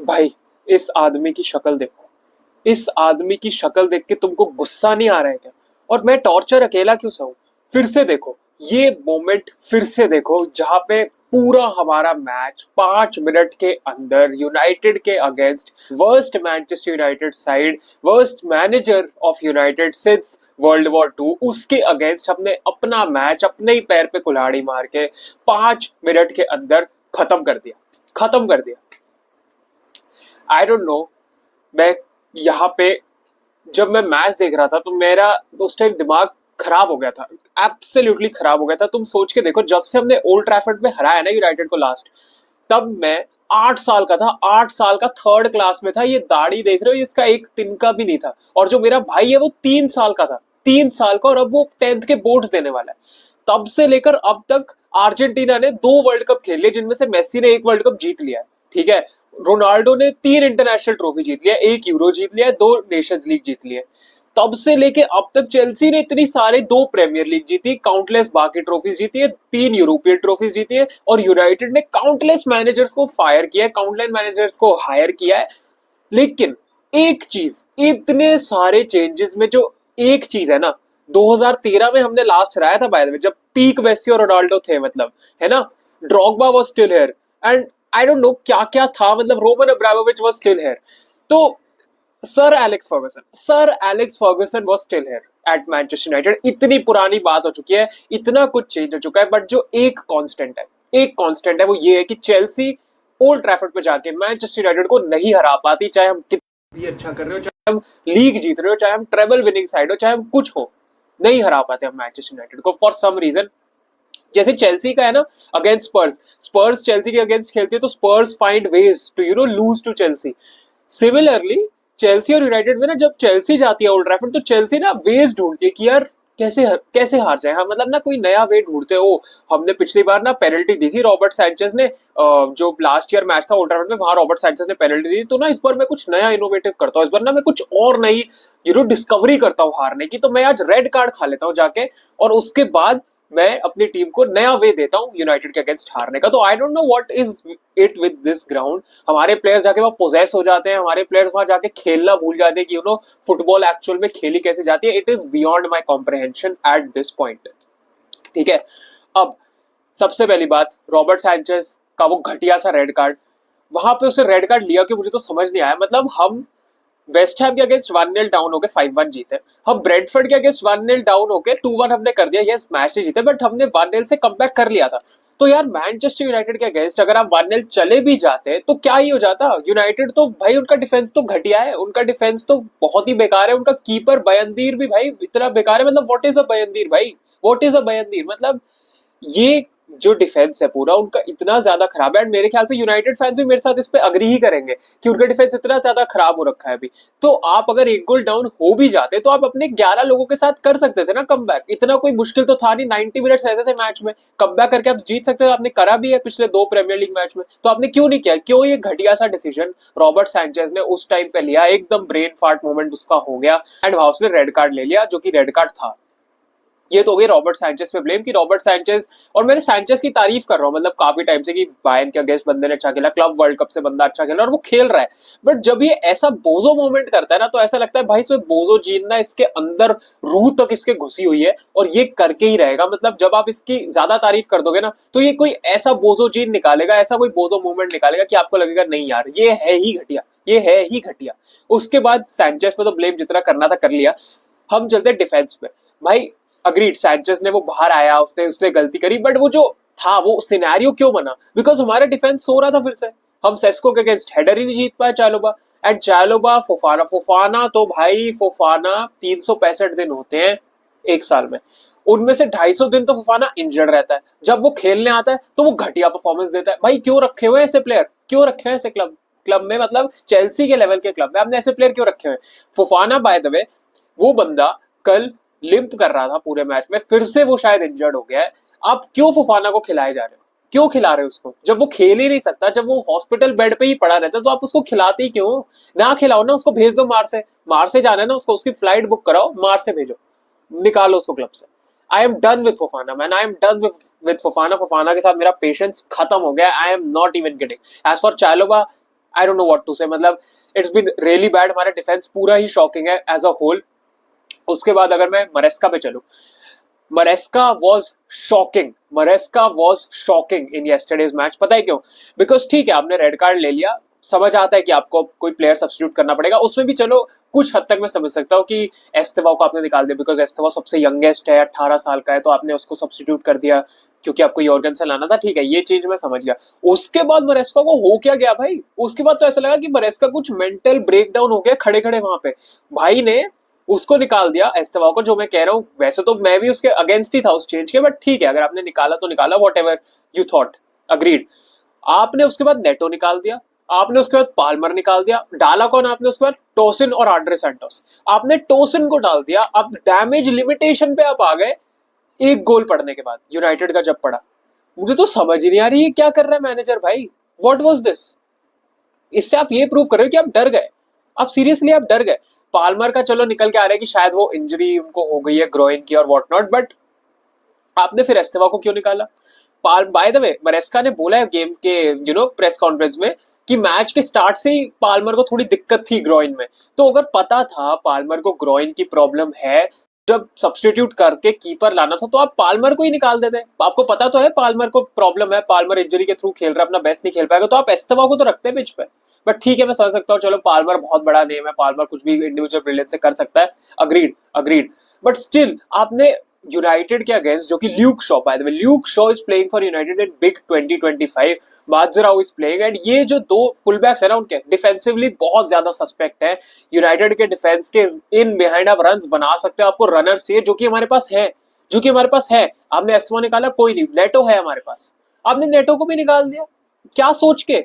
भाई इस आदमी की शक्ल देखो, इस आदमी की शक्ल देख के तुमको गुस्सा नहीं आ रहा है क्या? और मैं टॉर्चर अकेला क्यों सहूं? फिर से देखो ये मोमेंट, फिर से देखो जहां पे पूरा हमारा मैच 5 मिनट के अंदर यूनाइटेड के against, worst Manchester United side, worst manager of United since world war 2, उसके अगेंस्ट हमने अपना मैच अपने ही पैर पे कुल्हाड़ी मार के 5 मिनट के अंदर खत्म कर दिया, खत्म कर दिया। आई डोंट नो, मैं यहाँ पे जब मैं मैच देख रहा था तो मेरा उस टाइम दिमाग खराब हो गया था, एब्सोल्युटली खराब हो गया था। तुम सोच के देखो, जब से हमने ओल्ड ट्रैफर्ड में हराया ना यूनाइटेड को लास्ट, तब मैं 8 साल का था, 8 साल का, थर्ड क्लास में था। ये दाढ़ी देख रहे हो, इसका एक तिनका भी नहीं था। और जो मेरा भाई है वो 3 साल का था, 3 साल का, और अब वो 10th के बोर्ड्स देने वाला है। तब से लेकर अब तक अर्जेंटीना ने 2 वर्ल्ड कप खेल लिए, जिनमें से मेसी ने 1 वर्ल्ड कप जीत लिया है, ठीक है। रोनाल्डो ने 3 इंटरनेशनल ट्रॉफी जीत लिया, 1 यूरो जीत लिया, 2 नेशंस लीग जीत लिए। तब से लेके अब तक चेल्सी ने इतनी सारे 2 प्रीमियर लीग जीती, काउंटलेस बाकी ट्रॉफीज जीती है, 3 यूरोपियन ट्रॉफीज जीती है, और यूनाइटेड ने काउंटलेस मैनेजर्स को फायर किया है, काउंटलेस मैनेजर्स को हायर किया है। लेकिन एक चीज, इतने सारे चेंजेस में जो एक चीज है ना, 2013 में हमने लास्ट हराया था बाय द वे, जब पीक मेसी और रोनाल्डो थे, मतलब, है ना। Drogba was still here, and I don't know क्या क्या था, मतलब Roman Abramovich was still here. तो sir Alex Ferguson was still here at Manchester United. इतनी पुरानी बात हो चुकी है, इतना कुछ चेंज हो चुका है, बट जो एक कांस्टेंट है, एक कांस्टेंट है, वो ये है कि चेल्सी ओल्ड ट्रैफर्ड पे जाके मैनचेस्टर यूनाइटेड को नहीं हरा पाती, चाहे हम कितना भी अच्छा कर रहे हो, चाहे हम लीग जीत रहे हो, चाहे हम ट्रेबल विनिंग साइड हो, चाहे हम कुछ हो, नहीं हरा पाते हम मैनचेस्टर यूनाइटेड को फॉर सम रीजन। जैसे चेल्सी का है ना अगेंस्ट स्पर्स, स्पर्स चेल्सी के अगेंस्ट खेलती है तो Spurs find ways to lose to Chelsea. Similarly Chelsea और यूनाइटेड में ना, जब चेल्सी जाती है ओल्ड ट्रैफर्ड तो चेल्सी ना वेज ढूंढती है कि यार कैसे हार जाए, हाँ, मतलब ना कोई नया वे ढूंढते हो। हमने पिछली बार ना पेनल्टी दी थी रॉबर्ट सैंचेज ने, जो लास्ट ईयर मैच था ओल्ड ट्रैफर्ड में, वहां रॉबर्ट सैंचेज ने पेनल्टी दी, तो ना इस बार मैं कुछ नया इनोवेटिव करता हूँ, इस बार ना मैं कुछ और नई डिस्कवरी करता हूँ हारने की, तो मैं आज रेड कार्ड खा लेता हूँ जाके, और उसके बाद मैं अपनी टीम को नया वे देता हूँ यूनाइटेड के अगेंस्ट हारने का। तो आई don't know what is it with this ground. हमारे प्लेयर्स जाके वहां पोजेस हो जाते हैं, हमारे प्लेयर्स वहां जाके खेलना भूल जाते हैं कि फुटबॉल एक्चुअल में खेली कैसे जाती है। It is beyond my comprehension at this point, ठीक है। अब सबसे पहली बात, रॉबर्ट सैंचेज का वो घटिया सा रेड कार्ड, वहां पे उसे रेड कार्ड लिया कि मुझे तो समझ नहीं आया। मतलब हम वेस्ट हैम के अगेंस्ट 1-0 डाउन होकर 5-1 जीते, हम ब्रेंटफोर्ड के अगेंस्ट 1-0 डाउन होकर 2-1 हमने कर दिया, यस मैच नहीं जीते, बट हमने 1-0 से कमबैक कर लिया था। तो यार मैनचेस्टर यूनाइटेड के अगेंस्ट अगर आप 1-0 चले भी जाते तो क्या ही हो जाता। यूनाइटेड तो भाई उनका डिफेंस तो घटिया है, उनका डिफेंस तो बहुत ही बेकार है, उनका कीपर बयंदीर भी भाई इतना बेकार है। मतलब व्हाट इज अ बयंदीर भाई, व्हाट इज अ बयंदीर, मतलब ये जो डिफेंस है पूरा उनका इतना ज्यादा खराब है। एंड मेरे ख्याल से यूनाइटेड फैंस भी मेरे साथ इस पे अग्री ही करेंगे कि उनका डिफेंस इतना ज्यादा खराब हो रखा है अभी। तो आप अगर 1 गोल डाउन हो भी जाते तो आप अपने 11 लोगों के साथ कर सकते थे ना कमबैक, इतना कोई मुश्किल तो था नहीं। 90 मिनट्स रहते थे मैच में, कमबैक करके आप जीत सकते थे, आपने करा भी है पिछले 2 प्रीमियर लीग मैच में। तो आपने क्यों नहीं किया? क्यों ये घटिया सा डिसीजन रॉबर्ट सैंचेज ने उस टाइम पे लिया? एकदम ब्रेन फार्ट मोमेंट उसका हो गया, एंड वहां उसने रेड कार्ड ले लिया, जो कि रेड कार्ड था। ये तो हो गई रॉबर्ट सैंचेज पे ब्लेम कि रॉबर्ट सैंचेज, और मैंने सैंचेज की तारीफ कर रहा हूँ मतलब काफी टाइम से कि बायर्न के अगेंस्ट बंदे ने अच्छा खेला, क्लब वर्ल्ड कप से बंदा अच्छा खेला और वो खेल रहा है। बट जब ये ऐसा बोझो मोमेंट करता है ना, तो ऐसा लगता है भाई इसमें बोझो जीन ना इसके अंदर रूह तक इसके घुसी हुई है और ये करके ही रहेगा। मतलब जब आप इसकी ज्यादा तारीफ कर दोगे ना तो ये कोई ऐसा बोझो जीन निकालेगा, ऐसा कोई बोझो मोमेंट निकालेगा कि आपको लगेगा नहीं यार ये है ही घटिया, ये है ही घटिया। उसके बाद सैंचेज पे तो ब्लेम जितना करना था कर लिया। हम चलते डिफेंस पे। भाई अग्रीड, सैंचेज ने वो बाहर आया, उसने उसने गलती करी, बट वो जो था वो सिनेरियो क्यों बना? बिकॉज हमारा डिफेंस सो रहा था फिर से। हम सेस्को के अगेंस्ट हेडर ही नहीं जीत पाए चालोबा, एंड चालोबा फोफाना तो भाई फोफाना 365 दिन होते हैं एक साल में, उनमें से 250 दिन तो फोफाना इंजर्ड रहता है। जब वो खेलने आता है तो वो घटिया परफॉर्मेंस देता है। भाई क्यों रखे हुए ऐसे प्लेयर, क्यों रखे हैं ऐसे क्लब क्लब में, मतलब चेल्सी के लेवल के क्लब में आपने ऐसे प्लेयर क्यों रखे हुए? फोफाना बाय द वे, वो बंदा कल लिंप कर रहा था पूरे मैच में, फिर से वो शायद इंजर्ड हो गया है। आप क्यों फोफाना को खिलाए जा रहे हो? क्यों खिला रहे हो उसको जब वो खेल ही नहीं सकता, जब वो हॉस्पिटल बेड पे ही पड़ा रहता है? तो आप उसको खिलाते ही क्यों? ना खिलाओ ना, उसको भेज दो मार से जाना है ना उसको, उसकी फ्लाइट बुक कराओ, मार से भेजो, निकालो उसको क्लब से। I am done with Fofana man, I am done with Fofana. Fofana के साथ मेरा पेशेंस खत्म हो गया, I am not even kidding. As for Chalobah, I don't know what to say, मतलब इट्स बीन रियली बैड। हमारा defence पूरा ही शॉकिंग है एज अ होल। उसके बाद अगर मैं मरेस्का पे चलूं, Maresca was shocking, Maresca was shocking in yesterday's match. पता है क्यों? बिकॉज ठीक है आपने रेड कार्ड ले लिया, समझ आता है कि आपको कोई प्लेयर सब्स्टिट्यूट करना पड़ेगा, उसमें भी चलो कुछ हद तक मैं समझ सकता हूँ कि एस्तेवा को आपने निकाल दिया बिकॉज एस्तेवा सबसे यंगेस्ट है, 18 साल का है, तो आपने उसको सब्स्टिट्यूट कर दिया क्योंकि आपको यॉर्गन से लाना था, ठीक है ये चीज मैं समझ गया। उसके बाद मरेस्का को हो क्या गया भाई? उसके बाद तो ऐसा लगा कि मरेस्का कुछ मेंटल ब्रेकडाउन हो गया खड़े खड़े वहां पे। भाई ने उसको निकाल दिया एस्तेवा को। जो मैं कह रहा हूँ, वैसे तो मैं भी उसके अगेंस्ट ही था उस चेंज के, बट ठीक है अगर आपने निकाला तो निकाला, what ever you thought, agreed. आपने उसके बाद नेटो निकाल दिया, आपने उसके बाद पाल्मर निकाल दिया, डाला कौन आपने उसके बाद? टोसिन और आंड्रे सैंटोस। आपने टोसिन को डाल दिया, अब डैमेज लिमिटेशन पे आप आ गए एक गोल पड़ने के बाद, यूनाइटेड का जब पड़ा। मुझे तो समझ ही नहीं आ रही है क्या कर रहा है मैनेजर भाई, व्हाट वाज दिस? इससे आप ये प्रूव कर रहे हो कि आप डर गए, आप सीरियसली आप डर गए। पाल्मर का चलो निकल के आ रहा है कि शायद वो इंजरी उनको हो गई है ग्रोइन की और व्हाट नॉट, बट आपने फिर एस्तेवा को क्यों निकाला? बाय द वे मरेस्का ने बोला है गेम के प्रेस कॉन्फ्रेंस में कि मैच के स्टार्ट से ही पाल्मर को थोड़ी दिक्कत थी ग्रोइन में। तो अगर पता था पाल्मर को ग्रोइन की प्रॉब्लम है, जब सब्स्टिट्यूट करके कीपर लाना था तो आप पाल्मर को ही निकाल देते। आपको पता तो है पाल्मर को प्रॉब्लम है, पाल्मर इंजरी के थ्रू खेल रहा है, अपना बेस्ट नहीं खेल पाएगा, तो आप एस्तेवा को तो रखते हैं पिच पे। बट ठीक है मैं समझ सकता हूँ, चलो पाल्मर बहुत बड़ा नेम है, पाल्मर कुछ भी इंडिविजुअल ब्रिलियंस से कर सकता है, अग्रीड अग्रीड। बट स्टिल आपने यूनाइटेड के अगेंस्ट, जो कि Luke Shaw, by the way Luke Shaw is playing for United in big 2025, Mazraoui is playing, and ये जो दो फुल बैक्स है ना उनके डिफेंसिवली बहुत ज्यादा सस्पेक्ट है। यूनाइटेड के डिफेंस के इन बिहाइंड आप रन्स बना सकते हो, आपको रनर्स चाहिए जो कि हमारे पास है, जो कि हमारे पास है। आपने एस्मा निकाला, कोई नहीं, नेटो है हमारे पास, आपने नेटो को भी निकाल दिया। क्या सोच के,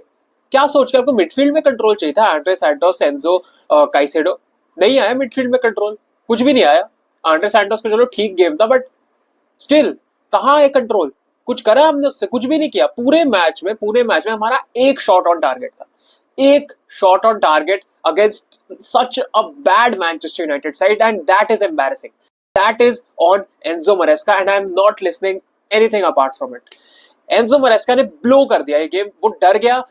क्या सोच के? आपको मिडफील्ड में कंट्रोल चाहिए था, आंड्रे सैंटोस, सेंजो, काइसेडो, नहीं आया मिडफील्ड में कंट्रोल, कुछ भी नहीं आया। आंड्रे सैंटोस का चलो ठीक गेम था, बट स्टिल कहाँ है कंट्रोल? कुछ करा हमने उससे? कुछ भी नहीं किया। पूरे मैच में हमारा एक शॉट ऑन टारगेट था, एक shot on target against such a bad Manchester United side, and that is embarrassing. That is on Enzo मरेस्का and I am not listening anything apart from it. Enzo मरेस्का ने blow कर दिया ये game, वो डर गया,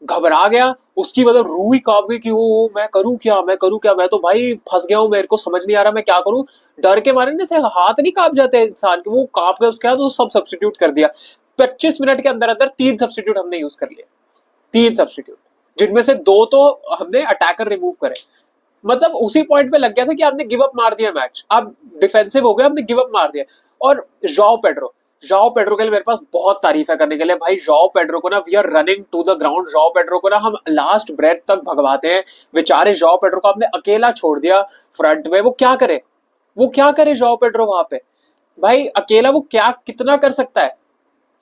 घबरा गया, उसकी मतलब रूह ही कांप गई कि वो मैं करूं क्या, मैं करूं क्या, मैं तो भाई फंस गया हूं, मेरे को समझ नहीं आ रहा मैं क्या करूं। डर के मारे ना से हाथ नहीं कांप जाते इंसान के, वो कांप गए। उसके बाद तो सब सब्स्टिट्यूट कर दिया। 25 मिनट के अंदर अंदर 3 सब्स्टिट्यूट हमने यूज कर लिए, 3 सब्स्टिट्यूट, जिनमें से 2 तो हमने अटैकर रिमूव करे। मतलब उसी पॉइंट पे लग गया था कि आपने गिव अप मार दिया मैच, आप डिफेंसिव हो गए, आपने गिव अप मार दिया। और जॉओ पेड्रो के लिए मेरे पास बहुत तारीफ है करने के लिए भाई। जॉओ पेड्रो को ना, we are running to the ground, Joao Pedro को ना हम लास्ट ब्रेथ तक भगवाते हैं। बेचारे जॉओ पेड्रो को आपने अकेला छोड़ दिया फ्रंट में, वो क्या करे, वो क्या करे जॉओ पेड्रो वहां पे भाई अकेला? वो क्या कितना कर सकता है?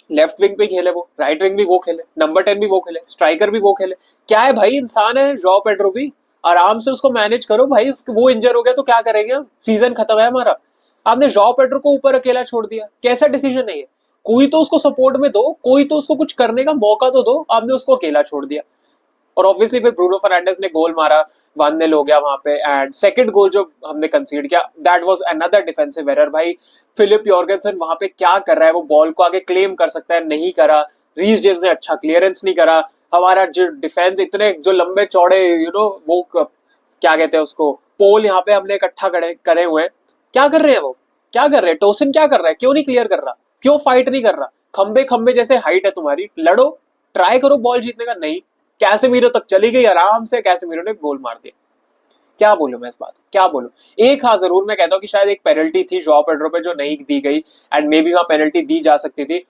लेफ्ट विंग पे खेले वो, राइट विंग भी वो खेले, नंबर 10 भी वो खेले, स्ट्राइकर भी वो खेले। क्या है भाई, इंसान है जॉ पेड्रो भी, आराम से उसको मैनेज करो भाई। वो इंजर हो गया तो क्या करेंगे हम? सीजन खत्म है हमारा। आपने जॉ पेड्रो को ऊपर अकेला छोड़ दिया, कैसा डिसीजन है ये? कोई तो उसको सपोर्ट में दो, कोई तो उसको कुछ करने का मौका तो दो, आपने उसको अकेला छोड़ दिया। और ऑब्वियसली फिर ब्रूनो फर्नांडिस ने गोल मारा, 1-0 हो गया वहां पे। एंड सेकंड गोल जो हमने कंसीड किया, that was another defensive error भाई। फिलिप यॉर्गेनसन वहां पे क्या कर रहा है? वो बॉल को आगे क्लेम कर सकता है, नहीं करा। रीस जेम्स ने अच्छा क्लियरेंस नहीं करा। हमारा जो डिफेंस इतने जो लंबे चौड़े वो क्या कहते हैं उसको, पोल यहाँ पे हमने इकट्ठा करे हुए हैं, क्या कर रहे हैं वो? क्या कर रहे हैं? टोसिन क्या कर रहा है? क्यों नहीं क्लियर कर रहा? क्यों फाइट नहीं कर रहा? खंबे खंबे जैसे हाइट है तुम्हारी, लड़ो, ट्राई करो बॉल जीतने का। नहीं, कैसेमीरो तक चली गई आराम से, कैसेमीरो ने गोल मार दिया। क्या बोलूं मैं इस बात, क्या बोलूं? एक हाँ जरूर मैं कहता हूँ कि शायद एक पेनल्टी थी जॉ पेड्रो पे जो नहीं दी गई, एंड मे बी वहां पेनल्टी दी जा सकती थी।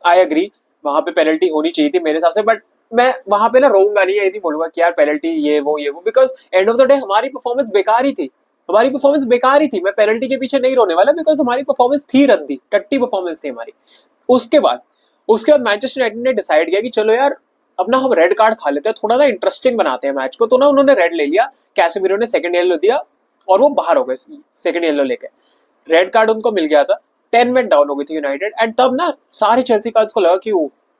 आई एग्री, वहां पे पेनल्टी होनी चाहिए थी मेरे हिसाब से, बट मैं वहां पे ना रोऊंगा नहीं, यही बोलूंगा कि यार पेनल्टी ये वो, because end of the day हमारी परफॉर्मेंस बेकार ही थी, हमारी परफॉर्मेंस बेकार ही थी। मैं पेनल्टी के पीछे नहीं रोने वाला, बिकॉज हमारी परफॉर्मेंस थी रद्दी, टट्टी परफॉर्मेंस थी हमारी। उसके बाद मैनचेस्टर यूनाइटेड ने डिसाइड किया कि चलो यार अपना हम रेड कार्ड खा लेते हैं, थोड़ा ना इंटरेस्टिंग बनाते हैं मैच को। तो ना उन्होंने रेड ले लिया, कैसेमीरो ने सेकंड येलो दिया और वो बाहर हो गए सेकंड येलो लेके। रेड कार्ड उनको मिल गया था, 10 मिनट डाउन हो गई थी यूनाइटेड, एंड तब ना सारे चेल्सी फैंस को लगा कि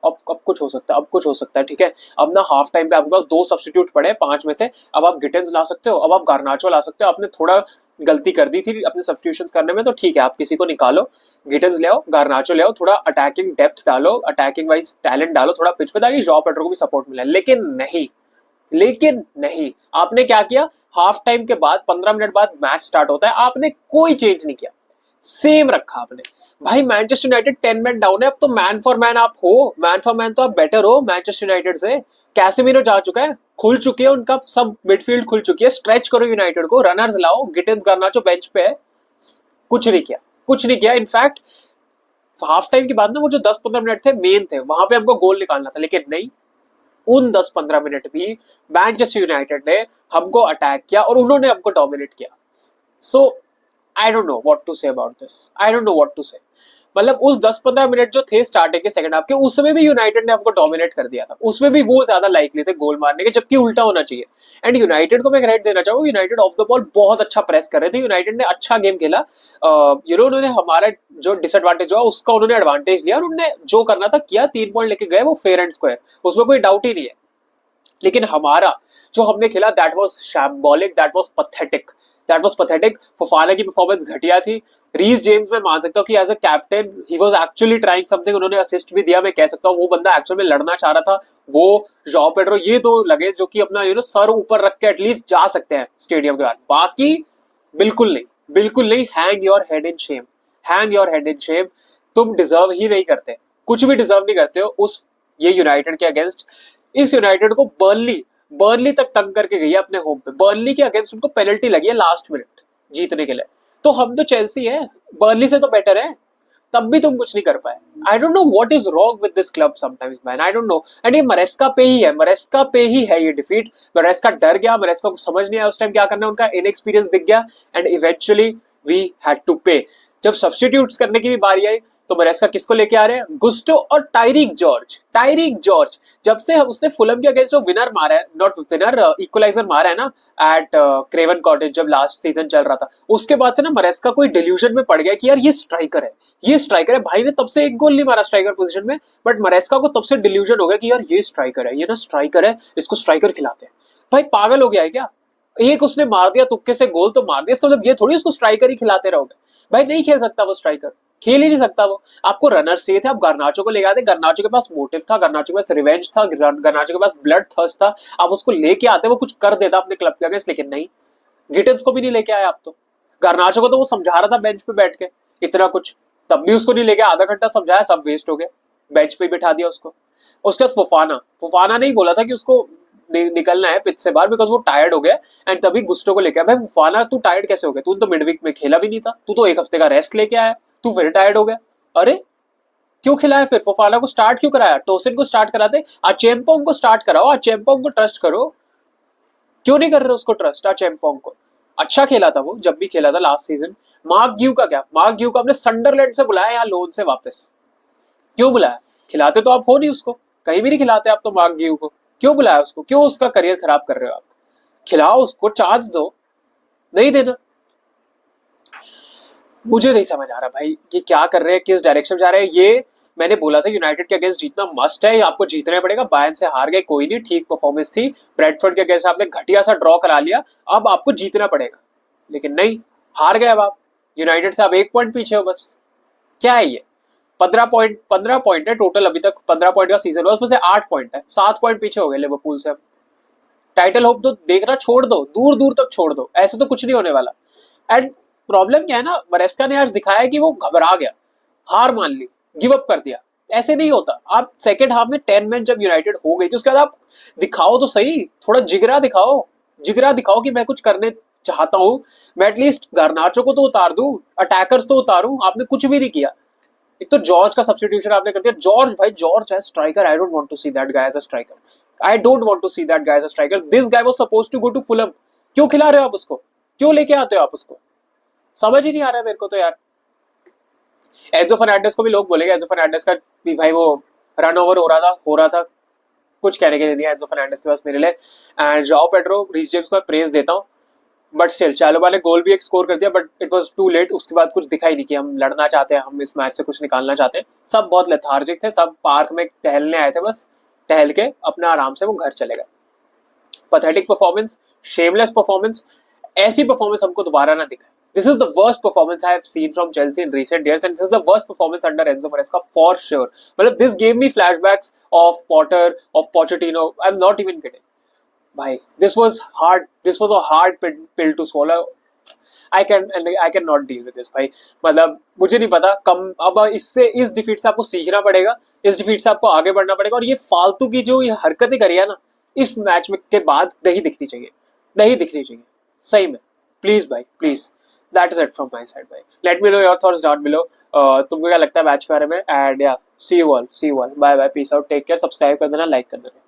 अब कुछ हो सकता है, अब कुछ हो सकता है। ठीक है, अब ना हाफ टाइम पे आपके पास 2 सब्स्टिट्यूट पड़े 5 में से, अब आप गिटेंस ला सकते हो, अब आप गार्नाचो ला सकते हो। आपने थोड़ा गलती कर दी थी अपने सब्स्टिट्यूशंस करने में, तो ठीक है आप किसी को निकालो, गिटेंस ले आओ, गार्नाचो ले आओ, थोड़ा अटैकिंग डेप्थ डालो, अटैकिंग वाइज टैलेंट डालो थोड़ा पिच पे, ताकि जॉ पेड्रो को भी सपोर्ट मिले। लेकिन नहीं, लेकिन नहीं, आपने क्या किया, हाफ टाइम के बाद 15 मिनट बाद मैच स्टार्ट होता है, आपने कोई चेंज नहीं किया, सेम रखा आपने। भाई मैनचेस्टर यूनाइटेड 10 मैन डाउन है, अब तो मैन फॉर मैन आप हो, मैन फॉर मैन तो आप बेटर हो मैनचेस्टर यूनाइटेड से। कैसेमीरो जा चुका है, खुल चुकी है उनका सब मिडफील्ड, खुल चुकी है, स्ट्रेच करो यूनाइटेड को, रनर्स लाओ, गिटिंस गार्नाचो बेंच पे है, कुछ नहीं किया, कुछ नहीं किया। इनफैक्ट हाफ टाइम के बाद ना वो जो 10-15 मिनट थे मेन थे, वहां पे हमको गोल निकालना था, लेकिन नहीं, उन 10-15 मिनट भी मैनचेस्टर यूनाइटेड ने हमको अटैक किया और उन्होंने हमको डोमिनेट किया। So I don't know what to say about this, I don't know what to say. मतलब उस 10-15 मिनट जो थे स्टार्टिंग के सेकंड हाफ के, उसमें भी यूनाइटेड ने हमको डोमिनेट कर दिया था, उसमें भी वो ज्यादा लाइकली थे गोल मारने के, जबकि उल्टा होना चाहिए। एंड यूनाइटेड को मैं क्रेडिट देना चाहूंगा, यूनाइटेड ऑफ द बॉल बहुत अच्छा प्रेस कर रहे थे, यूनाइटेड ने अच्छा गेम खेला। उन्होंने हमारा जो डिसएडवांटेज हुआ उसका उन्होंने एडवांटेज लिया और उन्होंने जो करना था किया, 3 पॉइंट लेके गए, वो फेयर एंड स्क्वायर, उसमें कोई डाउट ही नहीं है। लेकिन हमारा जो हमने खेला, that was shambolic, that was pathetic, that was pathetic. Fofana की परफॉर्मेंस घटिया थी। रीस जेम्स में मान सकता हूँ कि एज अ कैप्टन ही वाज एक्चुअली ट्राइंग समथिंग, उन्होंने असिस्ट भी दिया, मैं कह सकता हूँ वो बंदा एक्चुअल में लड़ना चाह रहा था। वो जॉ पेड्रो, ये दो लगे जो कि अपना सर ऊपर रख के एटलीस्ट जा सकते हैं स्टेडियम के बाहर, बाकी बिल्कुल नहीं, बिल्कुल नहीं। Hang your head in Shem, hang your head in Shem. तुम डिजर्व ही नहीं करते, कुछ भी डिजर्व नहीं करते हो उस ये यूनाइटेड के अगेंस्ट। इस यूनाइटेड को बर्नली तक तंग करके गई है अपने होम पे, बर्नली के अगेंस्ट उनको पेनल्टी लगी है लास्ट मिनट जीतने के लिए। तो हम तो चेल्सी है, बर्नली से तो बेटर है, तब भी तुम कुछ नहीं कर पाए। आई don't know what is wrong with this club sometimes man, I don't no. And ये मरेस्का पे ही है, मरेस्का पे ही है ये डिफीट। मरेस्का डर गया, मरेस्का को समझ नहीं आया उस टाइम क्या करना है, उनका इनएक्सपीरियंस दिख गया, and eventually we had to pay. जब सब्स्टिट्यूट्स करने की भी बारी आई तो मरेस्का किसको लेके आ रहे हैं, गुस्टो और टाइरिक जॉर्ज। टाइरिक जॉर्ज जब से हम उसने फुलम के अगेंस्ट विनर मारा है, नॉट विनर, इक्वलाइजर मारा है ना एट क्रेवन कॉटेज जब लास्ट सीजन चल रहा था, उसके बाद से ना मरेस्का कोई डिल्यूजन में पड़ गया कि यार ये स्ट्राइकर है, ये स्ट्राइकर है। भाई ने तब से एक गोल नहीं मारा स्ट्राइकर पोजीशन में, बट मरेस्का को तब से डिल्यूजन हो गया कि यार ये स्ट्राइकर है, ये ना स्ट्राइकर है, इसको स्ट्राइकर खिलाते हैं। भाई पागल हो गया है क्या? एक उसने मार दिया तुक्के से गोल तो मार दिया, इसका मतलब ये थोड़ी उसको स्ट्राइकर ही खिलाते रहोगे। भाई नहीं खेल सकता वो स्ट्राइकर, खेल ही नहीं सकता वो। आपको रनर चाहिए थे, आप गर्नाचो को ले आते, गर्नाचो के पास मोटिव था, गर्नाचो के पास रिवेंज था, गर्नाचो के पास ब्लड थर्स्ट था, आप उसको लेके आते, वो कुछ कर देता अपने क्लब के अगेंस्ट, लेकिन नहीं, गिटन्स को भी नहीं लेके आए आप तो। गर्नाचो को तो वो समझा रहा था बेंच पे बैठ के इतना कुछ, तब भी उसको नहीं लेके, आधा घंटा समझाया, सब वेस्ट हो गया, बेंच पे बिठा दिया उसको। उसके बाद फोफाना नहीं बोला था कि उसको निकलना है पिच से बाहर, बिकॉज वो टायर्ड हो गया, एंड तभी गुस्टो को लेके आया। भाई फोफाना तू टायर्ड कैसे हो गया, तू तो मिडवीक में खेला भी नहीं था, तू तो एक हफ्ते का रेस्ट लेके आया, तू फिर टायर्ड हो गया। अरे क्यों खिलाया फिर, फोफाना को स्टार्ट क्यों कराया, टोसिन को स्टार्ट कराते, अचेम्पोंग को स्टार्ट कराओ, अचेम्पोंग को ट्रस्ट करो, क्यों नहीं कर रहे उसको ट्रस्ट अचेम्पोंग को? अच्छा खेला था वो जब भी खेला था लास्ट सीजन। मार्क ग्यू का क्या, मार्क ग्यू को आपने संडरलैंड से बुलाया यहाँ लोन से वापस, क्यों बुलाया? खिलाते तो आप हो नहीं उसको, कहीं भी नहीं खिलाते आप तो मार्क ग्यू को, क्यों बुलाया उसको, क्यों उसका करियर खराब कर रहे हो आप? खिलाओ उसको, चांस दो, नहीं देना। मुझे नहीं समझ आ रहा भाई ये क्या कर रहे हैं, किस डायरेक्शन जा रहे हैं ये। मैंने बोला था यूनाइटेड के अगेंस्ट जीतना मस्ट है, आपको जीतना पड़ेगा। बायर्न से हार गए कोई नहीं, ठीक परफॉर्मेंस थी। ब्रेडफोर्ड के अगेंस्ट आपने घटिया सा ड्रॉ करा लिया, अब आपको जीतना पड़ेगा, लेकिन नहीं, हार गए अब आप यूनाइटेड से, आप 1 पॉइंट पीछे हो बस। क्या है ये, 15 पॉइंट है टोटल अभी तक, 15 पॉइंट का सीजन हुआ, उसमें से 8 पॉइंट है, 7 पॉइंट पीछे हो गए लिवरपूल से। टाइटल होप तो देखना छोड़ दो, दूर दूर तक छोड़ दो, ऐसे तो कुछ नहीं होने वाला। एंड प्रॉब्लम क्या है ना, मरेस्का ने आज दिखाया कि वो घबरा गया, हार मान ली, गिव अप कर दिया। ऐसे नहीं होता। आप सेकेंड हाफ में 10 मैन जब यूनाइटेड हो गई थी, उसके बाद आप दिखाओ तो सही, थोड़ा जिगरा दिखाओ, जिगरा दिखाओ कि मैं कुछ करने चाहता हूं, मैं एटलीस्ट गार्नाचो को तो उतार दूं, अटैकर्स तो उतारूं। आपने कुछ भी नहीं किया। एक तो जॉर्ज का सब्स्टिट्यूशन आपने कर दिया। जॉर्ज, भाई जॉर्ज है striker, I don't want to see that guy as a striker, I don't want to see that guy as a striker. This guy was supposed to go to Fulham, क्यों खिला रहे हो आप उसको, क्यों लेके आते हो आप उसको, समझ ही नहीं आ रहा है मेरे को तो यार। एंजो फर्नांडिस को भी लोग बोलेंगे, एंजो फर्नांडिस का भी भाई वो रन ओवर हो रहा था, कुछ कहने के लिए नहीं एंजो फर्नांडिस के पास मेरे लिए। एंड जाओ पेड्रो, रीस जेम्स को प्रेज देता हूँ, बट स्टिल चालोबा ने गोल भी एक स्कोर कर दिया, but it was too late. उसके बाद कुछ दिखाई नहीं कि हम लड़ना चाहते हैं, हम इस मैच से कुछ निकालना चाहते हैं। सब बहुत लेथार्जिक थे, सब पार्क में टहलने आए थे, बस टहल के अपना आराम से वो घर चले गए। पैथेटिक परफॉर्मेंस, शेमलेस परफॉर्मेंस, ऐसी परफॉर्मेंस हमको दोबारा ना दिखाए। This is the worst performance I have seen from Chelsea in recent years, and this is the worst performance under Enzo Maresca for sure. Well, this gave me flashbacks of Potter, of Pochettino. I'm not even kidding. भाई this was a hard pill to swallow. I can not deal with this भाई. मतलब मुझे नहीं पता कम. अब इससे, इस defeat से आपको सीखना पड़ेगा, इस डिफीट से आपको आगे बढ़ना पड़ेगा. और ये फालतू की जो ये हरकतें करी है ना इस मैच में के बाद, नहीं दिखनी चाहिए, नहीं दिखनी चाहिए सही में. प्लीज भाई please. That is it from my side भाई. Let me know your thoughts down below. तुमको क्या लगता है मैच के बारे में. And yeah see you all, bye bye, peace out, take care, subscribe कर देना, लाइक कर देना.